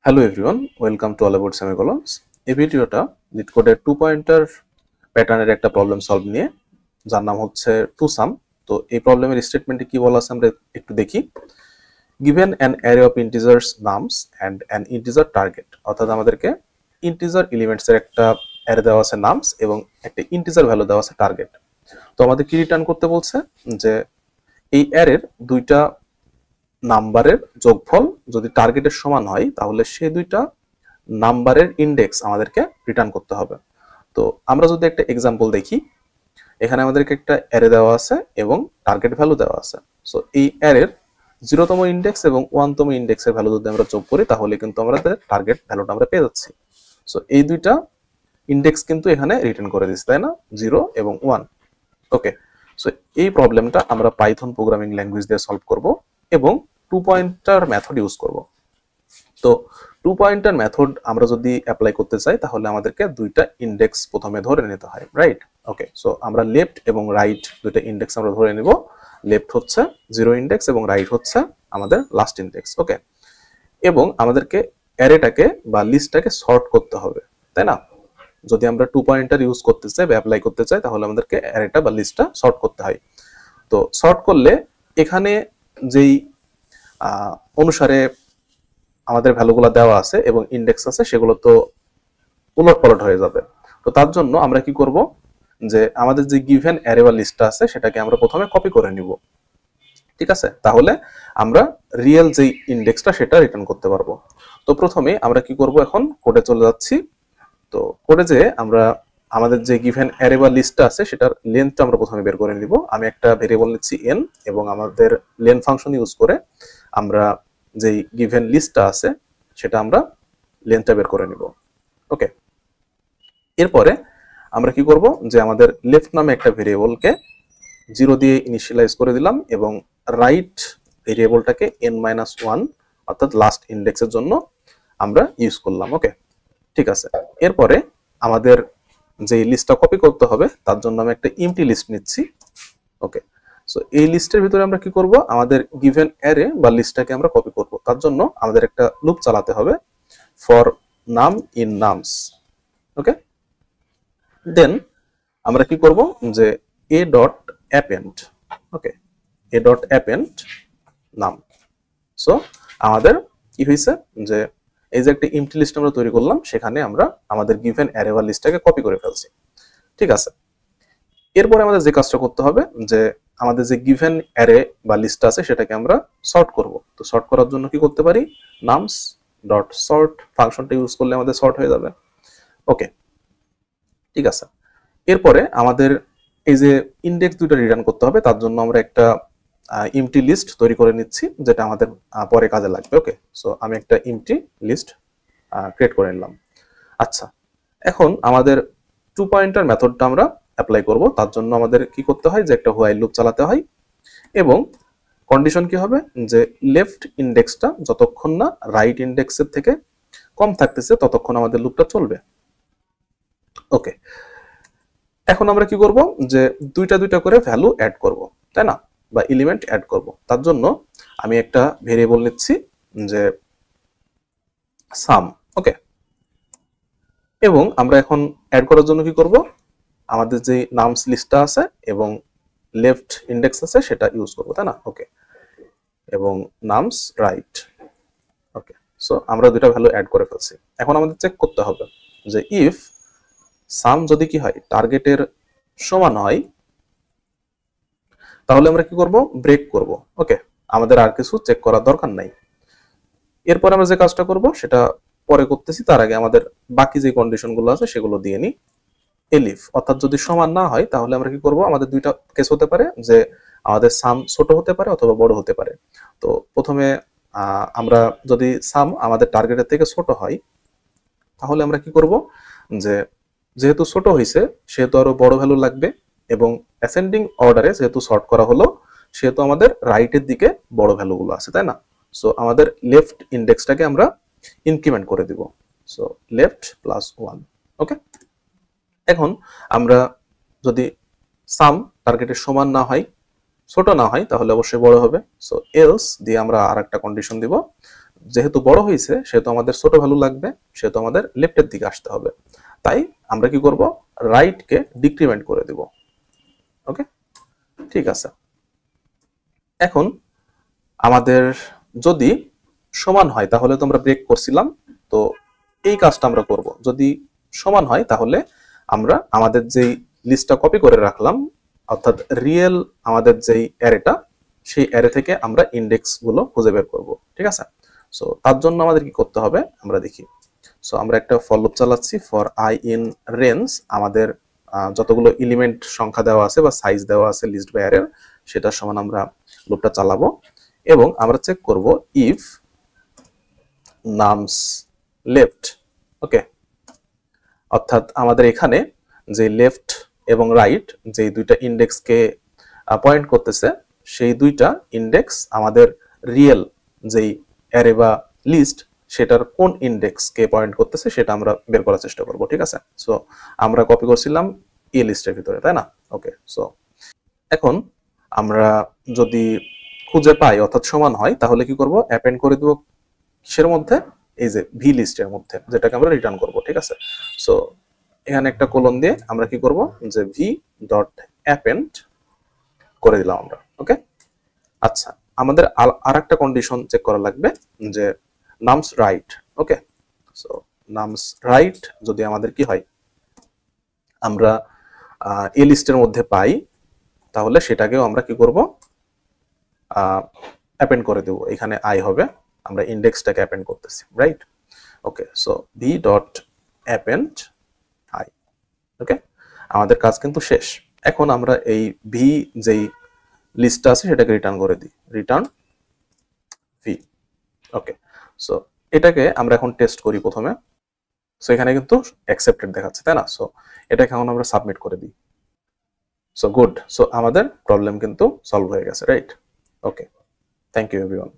Hello everyone, welcome to All About Semicolons. এই ভিডিওটা lead কোডের 2 পয়েন্টার প্যাটার্নের একটা প্রবলেম সলভ নিয়ে, যার নাম হচ্ছে টু সাম। তো এই প্রবলেমের স্টেটমেন্টে কি বলা আছে আমরা একটু দেখি। Given an array of integers nums and an integer target, অর্থাৎ আমাদেরকে ইন্টিজার এলিমেন্টস এর একটা অ্যারে দেওয়া আছে নামস এবং একটা ইন্টিজার ভ্যালু দেওয়া আছে টার্গেট। তো আমাদের কি রিটার্ন করতে বলছে যে এই অ্যারের দুইটা নাম্বারের যোগফল যদি টার্গেটের সমান হয় তাহলে সেই দুইটা নাম্বারের ইন্ডেক্স আমাদেরকে রিটার্ন করতে হবে। তো আমরা যদি একটা এক্সাম্পল দেখি, এখানে আমাদেরকে একটা অ্যারে দেওয়া আছে এবং টার্গেট ভ্যালু দেওয়া আছে। সো এই অ্যারের 0তম ইন্ডেক্স এবং 1তম ইন্ডেক্সের ভ্যালু যদি আমরা যোগ করি তাহলে কিন্তু আমাদের টার্গেট ভ্যালুটা আমরা পেয়ে যাচ্ছি। সো এই দুইটা ইন্ডেক্স কিন্তু এখানে রিটার্ন করে দিচ্ছে, তাই না, 0 এবং 1। ওকে, সো এই প্রবলেমটা আমরা পাইথন প্রোগ্রামিং ল্যাঙ্গুয়েজ দিয়ে সলভ করব এবং টু পয়েন্টার মেথড ইউজ করব। তো টু পয়েন্টার মেথড আমরা যদি অ্যাপ্লাই করতে চাই তাহলে আমাদেরকে দুইটা ইন্ডেক্স প্রথমে ধরে নিতে হয়, রাইট? ওকে, সো আমরা লেফট এবং রাইট দুইটা ইন্ডেক্স আমরা ধরে নিব। লেফট হচ্ছে 0 ইন্ডেক্স এবং রাইট হচ্ছে আমাদের লাস্ট ইন্ডেক্স। ওকে, এবং আমাদেরকে অ্যারেটাকে বা লিস্টটাকে সর্ট করতে হবে, তাই না? যদি আমরা টু পয়েন্টার ইউজ করতে চাই বা অ্যাপ্লাই করতে চাই তাহলে আমাদেরকে অ্যারেটা বা লিস্টটা সর্ট করতে হয়। তো সর্ট করলে এখানে যেই অনুসারে আমাদের ভ্যালুগুলো দেওয়া আছে এবং ইন্ডেক্স আছে সেগুলো তো উলটপালট হয়ে যাবে। তো তার জন্য আমরা কি করব যে আমাদের যে গিভেন অ্যারে বা লিস্টটা আছে সেটাকে আমরা প্রথমে কপি করে নিব, ঠিক আছে? তাহলে আমরা রিয়েল যে ইন্ডেক্সটা সেটা রিটার্ন করতে পারবো। তো প্রথমে আমরা কি করব, এখন কোডে চলে যাচ্ছি। তো কোডে যে আমরা আমাদের যে গিভেন অ্যারে বা লিস্টটা আছে সেটার লেন্থটা আমরা প্রথমে বের করে নিব। আমি একটা ভেরিয়েবল নিচ্ছি n এবং আমাদের লেন ফাংশন ইউজ করে আমরা যে গিভেন লিস্টটা আছে সেটা আমরা লেন্থটা বের করে নিব। ওকে, এরপরে আমরা কি করব যে আমাদের লেফট নামে একটা ভেরিয়েবলকে 0 দিয়ে ইনিশিয়ালাইজ করে দিলাম এবং রাইট ভেরিয়েবলটাকে n-1 অর্থাৎ লাস্ট ইন্ডেক্সের জন্য আমরা ইউজ করলাম। ওকে, ঠিক আছে। এরপরে আমাদের যে লিস্টটা কপি করতে হবে তার জন্য আমি একটা এমটি লিস্ট নিচ্ছি। ওকে, সো এই লিস্টের ভিতরে আমরা কি করব, আমাদের গিভেন অ্যারে বা লিস্টটাকে আমরা কপি করব। তার জন্য আমাদের একটা লুপ চালাতে হবে, ফর নাম ইন নামস। ওকে, দেন আমরা কি করব যে a dot append. Okay, a dot append নাম। সো আমাদের কি হয়েছে যে এই যে একটা এমটি লিস্ট আমরা তৈরি করলাম সেখানে আমরা আমাদের গিভেন অ্যারে বা লিস্টটাকে কপি করে ফেলছি, ঠিক আছে। এরপরে আমাদের যে কাজটা করতে হবে যে আমাদের যে গিভেন অ্যারে বা লিস্ট আছে সেটাকে আমরা সর্ট করব। তো সর্ট করার জন্য কি করতে পারি, নামস ডট সর্ট ফাংশনটা ইউজ করলে আমাদের সর্ট হয়ে যাবে। ওকে, ঠিক আছে। এরপরে আমাদের এই যে ইন্ডেক্স দুটো রিটার্ন করতে হবে তার জন্য আমরা একটা এমটি লিস্ট তৈরি করে নিচ্ছি যেটা আমাদের পরে কাজে লাগবে। ওকে, সো আমি একটা এমটি লিস্ট ক্রিয়েট করে নিলাম। আচ্ছা, এখন আমাদের টু পয়েন্টার মেথডটা আমরা অ্যাপ্লাই করব। তার জন্য আমাদের কি করতে হয় যে একটা হোয়াইল লুপ চালাতে হয় এবং কন্ডিশন কি হবে যে লেফট ইন্ডেক্সটা যতক্ষণ না রাইট ইন্ডেক্সের থেকে কম থাকতেছে ততক্ষণ আমাদের লুপটা চলবে। ওকে, এখন আমরা কি করব যে দুইটা দুইটা করে ভ্যালু অ্যাড করব, তাই না, বা এলিমেন্ট অ্যাড করব। তার জন্য আমি একটা ভেরিয়েবল নিচ্ছি যে সাম। ওকে, এবং আমরা এখন অ্যাড করার জন্য কি করব, আমাদের যে নামস লিস্টটা আছে এবং লেফট ইন্ডেক্স আছে সেটা ইউজ করব, তাই না? ওকে, এবং নামস রাইট। ওকে, সো আমরা দুইটা ভ্যালু অ্যাড করে ফেলছি। এখন আমাদের চেক করতে হবে যে ইফ সাম যদি কি হয় টার্গেটের সমান হয় তাহলে আমরা কি করব, ব্রেক করব। ওকে, আমাদের আর কিছু চেক করার দরকার নাই। এরপর আমরা যে কাজটা করব সেটা পরে করতেছি, তার আগে আমাদের বাকি যে কন্ডিশনগুলো আছে সেগুলো দিয়ে নিই। এলিফ অর্থাৎ যদি সমান না হয় তাহলে আমরা কি করব, আমাদের দুইটা কেস হতে পারে যে আমাদের সাম ছোট হতে পারে অথবা বড় হতে পারে। তো প্রথমে আমরা যদি সাম আমাদের টার্গেটের থেকে ছোট হয় তাহলে আমরা কি করব যে যেহেতু ছোট হয়েছে সেহেতু আরো বড় ভ্যালু লাগবে এবং অ্যাসেন্ডিং অর্ডারে যেহেতু সর্ট করা হলো সেহেতু আমাদের রাইটের দিকে বড় ভ্যালুগুলো আছে, তাই না? সো আমাদের লেফট ইন্ডেক্সটাকে আমরা ইনক্রিমেন্ট করে দিব। So left +1। ওকে, এখন আমরা যদি সাম টার্গেটের সমান না হয়, ছোট না হয়, তাহলে অবশ্যই বড় হবে। সো এলস দিয়ে আমরা আর একটা কন্ডিশন দিব যেহেতু বড় হয়েছে সেহেতু আমাদের ছোট ভ্যালু লাগবে, সেহেতু আমাদের লেফটের দিকে আসতে হবে। তাই আমরা কি করব, রাইটকে ডিক্রিমেন্ট করে দিব। ওকে, ঠিক আছে। এখন আমাদের যদি সমান হয় তাহলে তো আমরা ব্রেক করছিলাম, তো এই কাজটা আমরা করব। যদি সমান হয় তাহলে আমরা আমাদের যেই লিস্টটা কপি করে রাখলাম, অর্থাৎ রিয়েল আমাদের যেই অ্যারেটা, সেই অ্যারে থেকে আমরা ইন্ডেক্স গুলো খুঁজে বের করব। ঠিক আছে, সো তার জন্য আমাদের কি করতে হবে আমরা দেখি। সো আমরা একটা ফর লুপ চালাচ্ছি, ফর আই ইন রেঞ্জ, আমাদের যতগুলো এলিমেন্ট সংখ্যা দেওয়া আছে বা সাইজ দেওয়া আছে লিস্ট বা অ্যারের, সেটার সমান আমরা লুপটা চালাবো এবং আমরা চেক করব ইফ নামস লেফট। ওকে, অর্থাৎ আমাদের এখানে যে লেফট এবং রাইট যে দুইটা ইন্ডেক্সকে পয়েন্ট করতেছে, সেই দুইটা ইন্ডেক্স আমাদের রিয়েল যেই অ্যারে বা লিস্ট সেটার কোন ইন্ডেক্সকে পয়েন্ট করতেছে সেটা আমরা বের করার চেষ্টা করব। ঠিক আছে, সো আমরা কপি করছিলাম এ লিস্টের ভিতরে, তাই না? ওকে, সো এখন আমরা যদি খুঁজে পাই অর্থাৎ সমান হয় তাহলে কি করব, অ্যাপেন্ড করে দেব কিসের মধ্যে, এই যে ভি লিস্টের মধ্যে, যেটাকে আমরা রিটার্ন করব। ঠিক আছে, সো এখানে একটা কোলন দিয়ে আমরা কি করব, যে ভি ডট অ্যাপেন্ড করে দিলাম আমরা। ওকে, আচ্ছা, আমাদের আর একটা কন্ডিশন চেক করা লাগবে, যে nums right. Okay, so nums right যদি আমাদের কি হয়, আমরা এ লিস্টের মধ্যে পাই, তাহলে সেটাকেও আমরা কি করব, অ্যাপেন্ড করে দেব। এখানে আই হবে, আমরা ইন্ডেক্সটাকে অ্যাপেন্ড করতেছি, right? Okay, so v dot append i. Okay, আমাদের কাজ কিন্তু শেষ। এখন আমরা এই ভি যেই লিস্টটা আছে সেটাকে রিটার্ন করে দিই, রিটার্ন ভি। ওকে, সো এটাকে আমরা এখন টেস্ট করি প্রথমে। সো এখানে কিন্তু অ্যাকসেপ্টেড দেখাচ্ছে, তাই না? সো এটাকে এখন আমরা সাবমিট করে দিই। সো গুড, সো আমাদের প্রবলেম কিন্তু সলভ হয়ে গেছে, right? Okay, thank you everyone.